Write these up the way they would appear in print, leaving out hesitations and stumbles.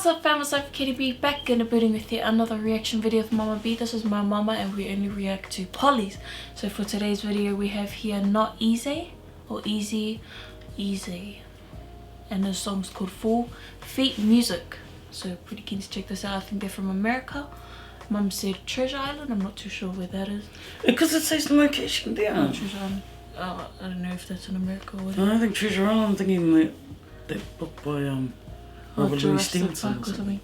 What's up fam, it's Wyf CaityB back in the building with yet another reaction video of Mama B. This is my mama and we only react to Polys. So for today's video we have here not Ezay or Easy, and the song's called 4 Feet Music. So pretty keen to check this out. I think they're from America. Mum said Treasure Island, I'm not too sure where that is. Because it says the location down. Oh, Treasure Island. Oh, I don't know if that's in America or whatever. No, I think Treasure Island, I'm thinking that book by Robert Louis Stevenson or something.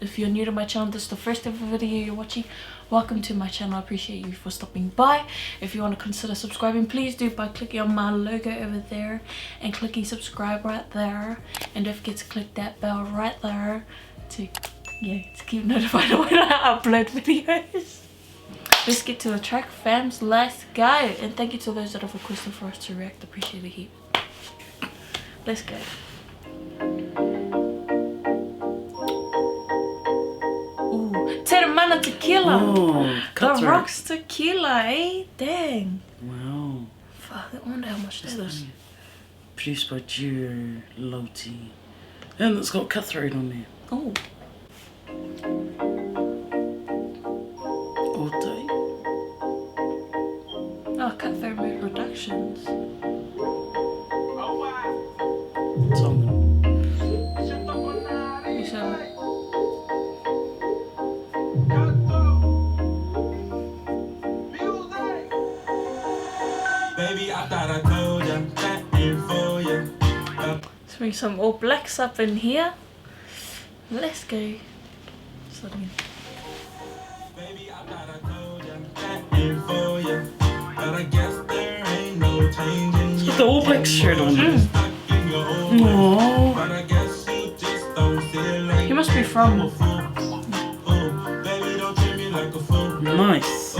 If you're new to my channel, this is the first ever video you're watching, welcome to my channel. I appreciate you for stopping by. If you want to consider subscribing, please do by clicking on my logo over there and clicking subscribe right there, and don't forget to click that bell right there to keep notified when I upload videos. Let's get to the track, fams. Let's go. And thank you to those that have requested for us to react. Appreciate it heap. Let's go. Mana Tequila. Oh, the Rocks Tequila, eh? Dang. Wow. Fuck, I wonder how much that is. Produced by Duo Loti. And it's got Cutthroat on there. Oh. All day. Oh, Cutthroat made Productions. Zomei. Let's bring some All Blacks up in here. Let's go. Something. It's got the All Blacks shirt on. Aww. He must be from. Nice.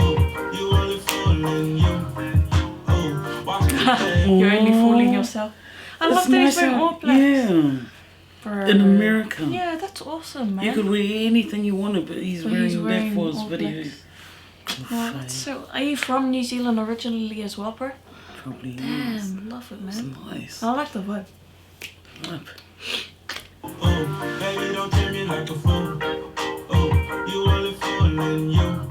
You're only fooling yourself. I love that he's wearing All Blacks. Yeah. In America. Yeah, that's awesome, man. You could wear anything you wanted, but he's wearing that for his video. Oh, that's so. Are you from New Zealand originally as well, bro? Probably. Damn, is. love it, man. It's nice. I like the vibe. Oh, baby, don't treat me like a fool. Oh, you only fooling you.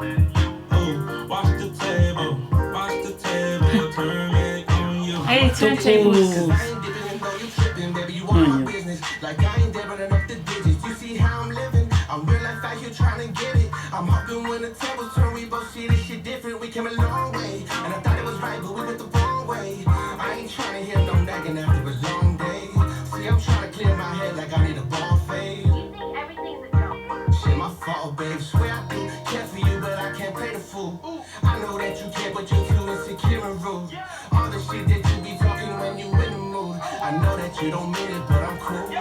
Oh, watch the table, turn it on you. Hey, turntables. Like I ain't dabbing enough the digits. You see how I'm living? I'm real life out here trying to get it. I'm hoping when the tables turn, we both see this shit different. We came a long way, and I thought it was right, but we went the wrong way. I ain't trying to hear no nagging after a long day. See, I'm trying to clear my head like I need a ball fade. You think everything's a joke? Shit, my fault, babe. Swear I do care for you, but I can't play the fool. I know that you care, but you're too insecure and rude. All the shit that you be talking when you in the mood. I know that you don't mean it, but I'm cool. Baby, I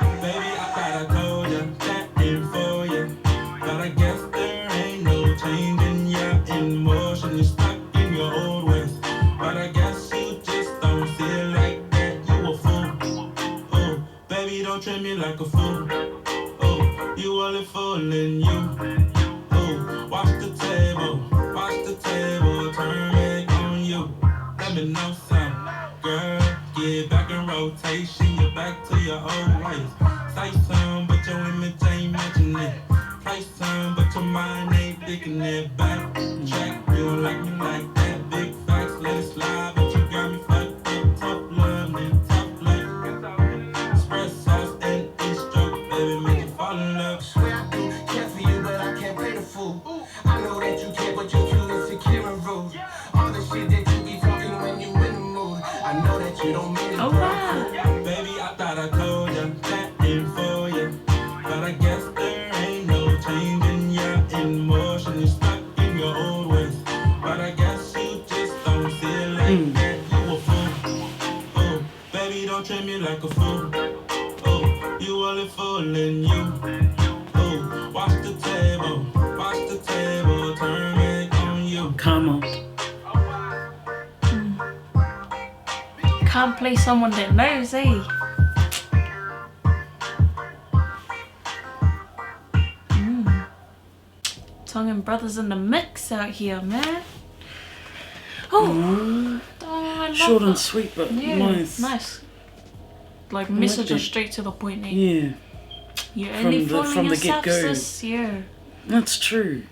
thought I told you that ain't for you, but I guess there ain't no change in your emotion. You're stuck in your old ways, but I guess you just don't see it like that. You a fool. Oh, baby, don't treat me like a fool. Oh, you only fooling you. Oh, watch the table, turn it on you. Let me know something, girl. Get back in rotation, you're back to your old ways. Say some, but your image ain't matching it. Play some, but your mind ain't thinking it. Back track, you don't like me like that. Big facts, let it slide, but you got me fucked up. Tough love, need tough love. Express sauce and e-stroke, baby, make you fall in love. Swear I do care for you, but I can't play the fool. I know that you care, but you're too insecure and rude. All the shit that you be talking when you in the mood. I know that you don't mean it, Oh, but wow. I'm cool. Baby, I thought I told you that ain't for you, but I guess there ain't no change in your emotion. You're stuck in your old ways, but I guess you just don't see it like that. You a fool. Oh, baby, don't treat me like a fool. Oh, you only fooling you. Oh, watch the table, turn it on you. Come on. Can't play someone that knows, eh? Tongan brothers in the mix out here, man. Oh, I love short and that. sweet, but Yeah, nice. nice. Like messages straight to the point, eh? Yeah. You're only fooling from the yourself, get-go. sis. Yeah. That's true.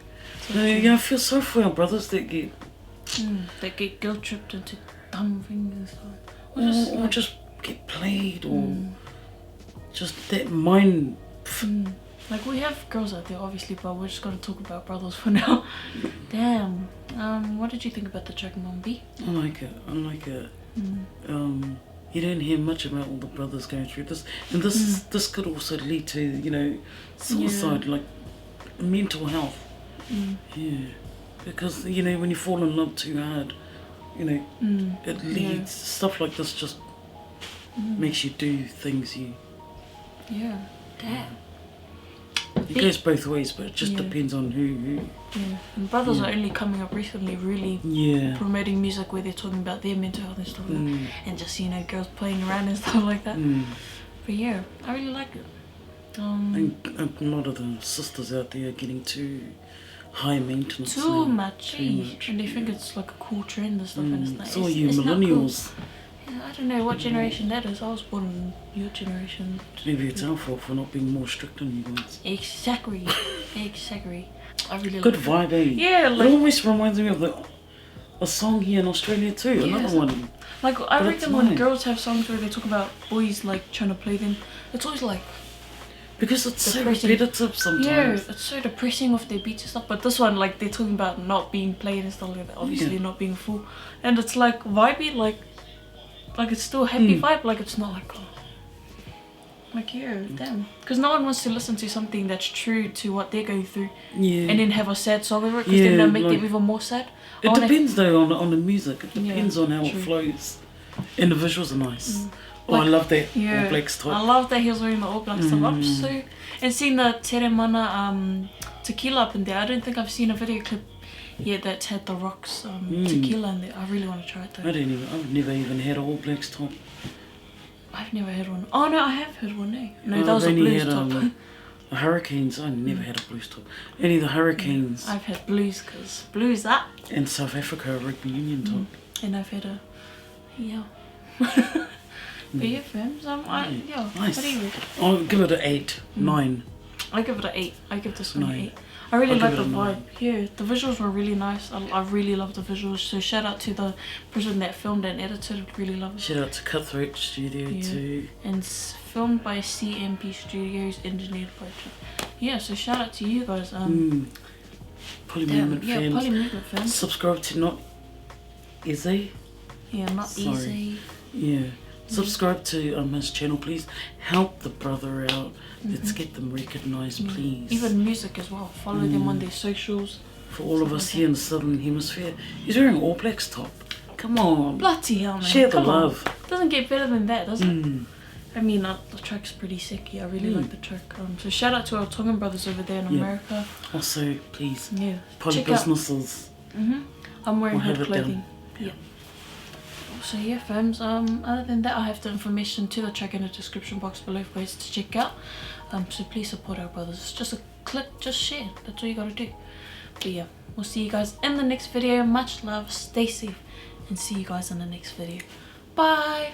So true. Yeah, I feel sorry for our brothers that get guilt tripped into dumb things, or just get played, or just that mind. Like, we have girls out there, obviously, but we're just gonna talk about brothers for now. Damn. What did you think about the track, Mom B? I like it. You don't hear much about all the brothers going through this, and this could also lead to, you know, suicide, like mental health. Yeah, because, you know, when you fall in love too hard, you know, it leads stuff like this just makes you do things you. Yeah. Damn. It goes both ways, but it just depends on who. Yeah, and brothers are only coming up recently, really promoting music where they're talking about their mental health and stuff like that, and just, you know, girls playing around and stuff like that. But yeah, I really like it. And a lot of the sisters out there are getting too high maintenance. Too much, and they think it's like a cool trend and stuff, and it's like, it's all you millennials. Cool. Yeah, I don't know what generation that is. I was born in your generation. Maybe it's our fault for not being more strict on you guys. Exactly. I really good like vibe, eh? Yeah, like, it almost reminds me of a song here in Australia too. Another one. Like, I reckon when girls have songs where they talk about boys like trying to play them, it's always like, because it's depressing. So repetitive sometimes. Yeah, it's so depressing with their beats and stuff. But this one, like, they're talking about not being played and stuff like that. Obviously, not being full, and it's like vibey, like it's still a happy vibe. Like, it's not like, damn. Because no one wants to listen to something that's true to what they're going through, and then have a sad song over it, because then they'll make them even more sad. It depends though on the music. It depends on how it flows, and the visuals are nice. Oh, I love that All Blacks top. I love that he was wearing the All Blacks top. I'm so, and seeing the Tere Mana tequila up in there. I don't think I've seen a video clip yet that's had the Rocks tequila in there. I really want to try it though. I've never even had an All Blacks top. I've never had one. Oh no, I have had one. No, that was a blues top. The Hurricanes. I never had a blues top. Any of the Hurricanes. I've had blues, because blues that. And South Africa, a rugby union top. And I've had But yeah, fams, nice. What do you rate? I'll give it an 8, 9. I give it an 8. I give this one an 8. I really like the vibe. Yeah, the visuals were really nice. I really love the visuals. So shout out to the person that filmed and edited. Really love it. Shout out to Cutthroat Studio too. And filmed by CMP Studios, engineered by so shout out to you guys. PolyMovement fans. Yeah, PolyMovement fans. Subscribe to not Ezay. Yeah, not Ezay. Yeah. Subscribe to his channel, please. Help the brother out. Let's get them recognised, please. Even music as well. Follow them on their socials. For all of us here in the Southern Hemisphere, he's wearing All Blacks top. Come on. Bloody hell, man. Share the love. Doesn't get better than that, does it? I mean, the track's pretty sick. I really like the track. So shout out to our Tongan brothers over there in America. Also, please. Yeah. Poly businesses. I'm wearing her clothing. Yeah. So yeah, fams, other than that, I have the information to the track in the description box below for ways to check out. So please support our brothers. It's just a click, just share. That's all you gotta do. But yeah, we'll see you guys in the next video. Much love, stay safe, and see you guys in the next video. Bye!